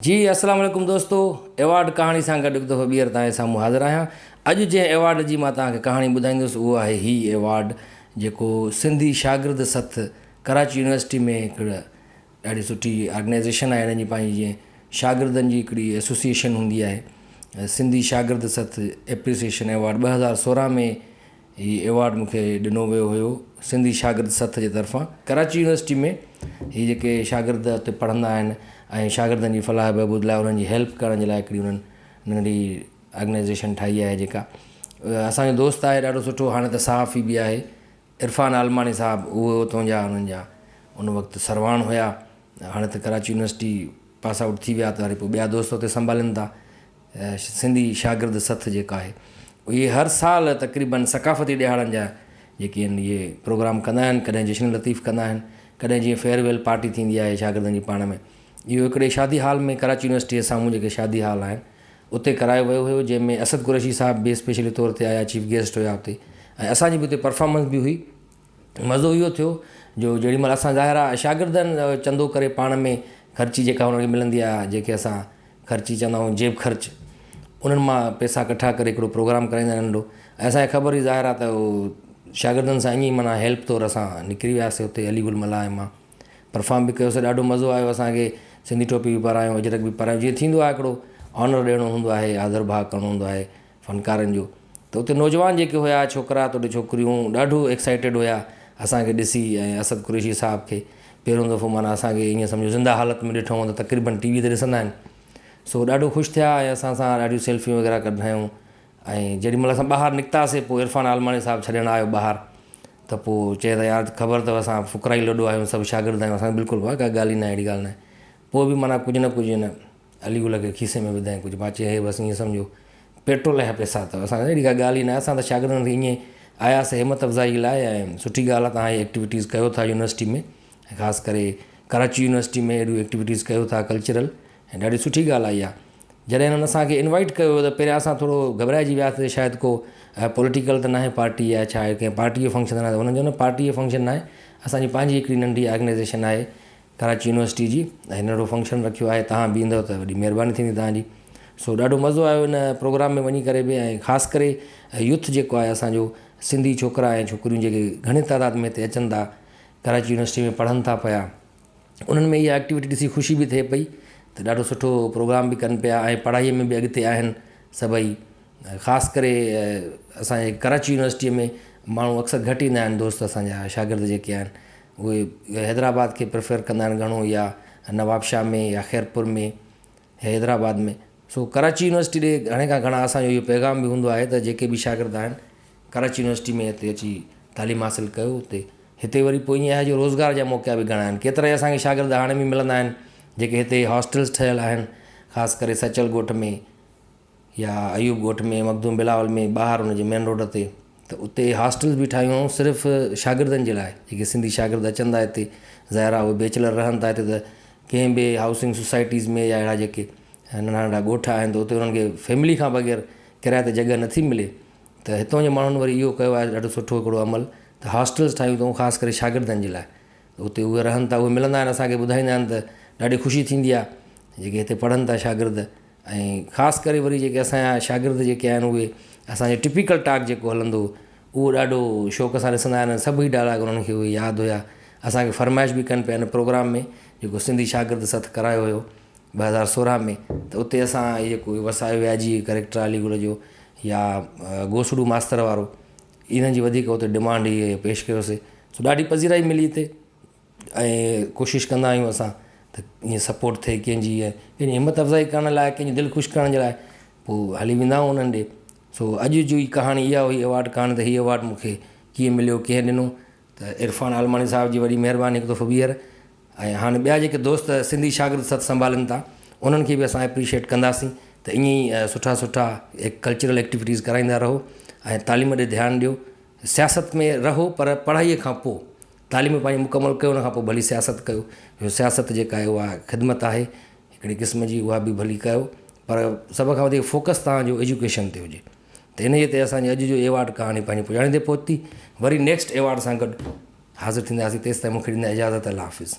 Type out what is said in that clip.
जी अस्सलाम वालेकुम दोस्तों, एवॉर्ड कहानी सां गॾु हिकु दफ़ो ॿीहर तव्हांजे साम्हूं हाज़िर आहियां। अॼु जंहिं एवॉर्ड जी मां तव्हांखे कहाणी ॿुधाईंदुसि उहो आहे ही एवॉर्ड जेको सिंधी शागिर्द सथ कराची यूनिवर्सिटी में हिकिड़ा ॾाढी सुठी ऑर्गेनाइज़ेशन आहे। हिननि जी पंहिंजी जीअं शागिर्दनि जी हिकिड़ी एसोसिएशन हूंदी आहे, सिंधी शागिर्द सथ एप्रिसिएशन एवॉर्ड 2016 में ही एवॉर्ड मूंखे ॾिनो वियो हुयो सिंधी शागिर्द सथ जे तरफ़ां। कराची यूनिवर्सिटी में ही जेके शागिर्द उते पढ़ंदा आहिनि ऐं शागिर्दनि जी फलाह बहबूद लाइ उन्हनि जी हेल्प करण जे लाइ हिकिड़ी उन्हनि नंढी ऑर्गेनाइज़ेशन ठाही आहे जेका असांजो दोस्त आहे ॾाढो सुठो, हाणे त सहाफ़ी बि आहे, इरफान आलमानी साहबु। उहे उतां जा उन्हनि जा उन वक़्तु सरवाण हुया, हाणे त कराची यूनिवर्सिटी पास आउट थी विया त वरी पोइ ॿिया दोस्त उते संभालनि था। सिंधी शागिर्द सथ जेका आहे इहे हर साल तक़रीबन सकाफ़ती ॾियारनि जा जेके आहिनि इहे प्रोग्राम कंदा आहिनि। कॾहिं जश्न लतीफ़ कंदा आहिनि, कॾहिं जीअं फेयरवेल पार्टी थींदी आहे शागिर्दनि जी पाण में। इहो हिकिड़े शादी हाल में कराची यूनिवर्सिटी जे साम्हूं जेके शादी हाल आहिनि उते करायो वियो हुयो, जंहिंमें असद कुरैशी साहब बि स्पेशली तौर ते आया, चीफ गेस्ट हुया हुते, ऐं असांजी बि उते परफॉर्मेंस बि हुई। मज़ो इहो थियो जो जेॾीमहिल असां ज़ाहिर शागिर्दनि चंदो करे पाण में ख़र्ची जेका हुनखे मिलंदी आहे, जेके असां ख़र्ची चवंदा आहियूं जेब ख़र्च, उन्हनि मां पैसा कठा करे हिकिड़ो प्रोग्राम कराईंदा आहिनि नंढो। ऐं असांखे ख़बर ई ज़ाहिर आहे त उहो शागिर्दनि सां ईअं ई माना हेल्प तौरु असां निकिरी वियासीं उते। अली गुल मला ऐं मां परफॉर्म बि कयोसीं, ॾाढो मज़ो आयो असांखे। सिंधी टोपी बि पारायूं, अजरक बि पारायूं, जीअं थींदो आहे हिकिड़ो ऑनर ॾियणो हूंदो आहे, आदर भाव करणो हूंदो आहे फ़नकारनि जो। त उते नौजवान जेके हुआ छोकिरा तोॾे छोकिरियूं ॾाढो एक्साइटेड हुया असांखे ॾिसी। ऐं असद कुरैशी साहब खे पहिरियों दफ़ो माना असांखे ईअं सम्झो ज़िंदा हालत में ॾिठो हूंदो, तक़रीबन टीवी ते ॾिसंदा आहिनि। सो ॾाढो ख़ुशि थिया ऐं असां सां ॾाढियूं सेल्फियूं वग़ैरह कढंदा आहियूं। ऐं जेॾीमहिल असां ॿाहिरि निकितासीं पोइ इरफान आलमानी साहब छॾणु आयो ॿाहिरि, त पोइ चए त यार ख़बर अथव असां फुकराई लॾो आहियूं, सभु शागिर्द आहियूं। असांखे बिल्कुलु भाउ का ॻाल्हि ई न आहे, अहिड़ी ॻाल्हि न आहे। पोइ बि माना कुझु न कुझु न अली गुल खे खीसे में विधाईं कुझु, मां चए हे बसि ईअं सम्झो पेट्रोल जा पैसा अथव, असांखे अहिड़ी का ॻाल्हि ई न आहे। असां त शागिर्दनि खे ईअं आयासीं हिमत अफ़ज़ाई लाइ। ऐं सुठी ॻाल्हि आहे तव्हां इहे एक्टिविटीज़ कयो था यूनिवर्सिटी में, ऐं ख़ासि करे कराची यूनिवर्सिटी में अहिड़ियूं एक्टिविटीज़ कयो था कल्चरल, ऐं ॾाढी सुठी ॻाल्हि आहे इहा। जॾहिं हिननि असांखे इनवाइट कयो त पहिरियां असां थोरो घबराइजी वियासीं, शायदि को पॉलिटिकल त न आहे पार्टी आहे, छा आहे कंहिं पार्टी जो फंक्शन न आहे। हुननि जो न पार्टी जो फंक्शन न आहे, असांजी पंहिंजी हिकिड़ी नंढी ऑर्गेनाइज़ेशन आहे कराची यूनिवर्सिटी जी, ऐं नंढो फंक्शन रखियो आहे। तव्हां बि ईंदव त वॾी महिरबानी थींदी तव्हांजी। सो ॾाढो मज़ो आयो हिन प्रोग्राम में वञी करे बि। ऐं ख़ासि करे यूथ जेको आहे असांजो सिंधी छोकिरा ऐं छोकिरियूं जेके घणी तादाद में हिते अचनि था, कराची यूनिवर्सिटी में पढ़नि था पिया, उन्हनि में इहा एक्टिविटी ॾिसी ख़ुशी बि थिए पई त ॾाढो सुठो प्रोग्राम बि कनि पिया ऐं पढ़ाईअ में बि अॻिते आहिनि सभई। ख़ासि करे असांजे कराची यूनिवर्सिटीअ में माण्हू अक्सर घटि ईंदा आहिनि, दोस्त असांजा शागिर्द जेके आहिनि उहे हैदराबाद खे प्रेफर कंदा आहिनि घणो, या नवाबशाह में या खैरपुर में, हैदराबाद में। सो कराची यूनिवर्सिटी ॾे घणे खां घणा असांजो इहो पैगाम बि हूंदो आहे त जेके बि शागिर्द आहिनि कराची यूनिवर्सिटी में हिते अची तालीम हासिलु कयो। हिते वरी पोइ ईअं आहे जो रोज़गार जा मौक़ा बि घणा आहिनि। केतिरा ई असांखे शागिर्द हाणे बि मिलंदा आहिनि जेके हिते हॉस्टल्स ठहियल आहिनि, ख़ासि करे सचल ॻोठ में या अयूब ॻोठ में, मखदूम बिलावल में, ॿाहिरि हुनजे मेन रोड ते। त उते हॉस्टल्स बि ठाहियूं सिर्फ़ु शागिर्दनि जे लाइ, जेके सिंधी शागिर्द अचनि था हिते, ज़ाहिर आहे उहे बैचलर रहनि था हिते, त कंहिं बि हाउसिंग सोसाइटीज़ में या अहिड़ा जेके नंढा नंढा ॻोठ आहिनि त उते उन्हनि खे फैमिली खां बग़ैर किराए ते जॻह नथी मिले। त हितां जे माण्हुनि वरी इहो कयो आहे ॾाढो सुठो हिकिड़ो अमल, त हॉस्टल्स ठाहियूं अथऊं ख़ासि करे शागिर्दनि जे लाइ। उते उहे रहनि था, उहे मिलंदा आहिनि, असांखे ॿुधाईंदा आहिनि त ॾाढी ख़ुशी थींदी आहे जेके हिते पढ़नि था शागिर्द। ऐं ख़ासि करे वरी जेके असांजा शागिर्द जेके आहिनि उहे असांजो टिपिकल टाक जेको हलंदो उहो ॾाढो शौक़ सां ॾिसंदा आहिनि। सभई डायलॉग उन्हनि खे उहे यादि हुया, असांखे फरमाइश बि कनि पिया हिन प्रोग्राम में जेको सिंधी शागिर्द सथ करायो हुयो 2016 में। त उते असां जेको वसायो व्याजी करेक्टर अली गुल जो या गोसड़ू मास्तर वारो, इन्हनि जी वधीक उते डिमांड इहे पेश कयोसीं। सो ॾाढी पज़ीराई मिली हिते। ऐं कोशिशि कंदा आहियूं असां त ईअं सपोर्ट थिए कंहिंजी, कंहिंजी हिमत अफ़ज़ाई करण लाइ, कंहिंजी दिलि ख़ुशि करण जे लाइ, पोइ हली वेंदा आहियूं उन्हनि ॾे। सो अॼु जी कहाणी इहा हुई एवॉर्ड कहाणी। त हीअ एवॉर्ड मूंखे कीअं मिलियो, कंहिं ॾिनो, त इरफान आलमानी साहब जी वॾी महिरबानी हिकु दफ़ो ॿीहर। ऐं हाणे ॿिया जेके दोस्त सिंधी शागिर्द सथ संभालनि था उन्हनि खे बि असां एप्रिशिएट कंदासीं त ईअं ई सुठा सुठा कल्चरल एक्टिविटीज़ कराईंदा रहो ऐं तालीम ॾे ध्यानु ॾियो। सियासत में रहो पर पढ़ाईअ खां पोइ, तालीम पंहिंजी मुकमल कयो, उनखां पोइ भली सियासत कयो। इहो सियासत जेका आहे उहा ख़िदमत आहे हिकिड़े क़िस्म जी, उहा बि भली कयो, पर सभ खां वधीक फोकस तव्हांजो एजुकेशन ते हुजे। त इन जे ते असांजी अॼु जो एवॉर्ड कहाणी पंहिंजी पुॼाणी ते पहुती। वरी नेक्स्ट एवॉर्ड सां गॾु हाज़िर थींदासीं, तेसिताईं मूंखे ॾींदा इजाज़त। अल्लाह हाफ़िज़।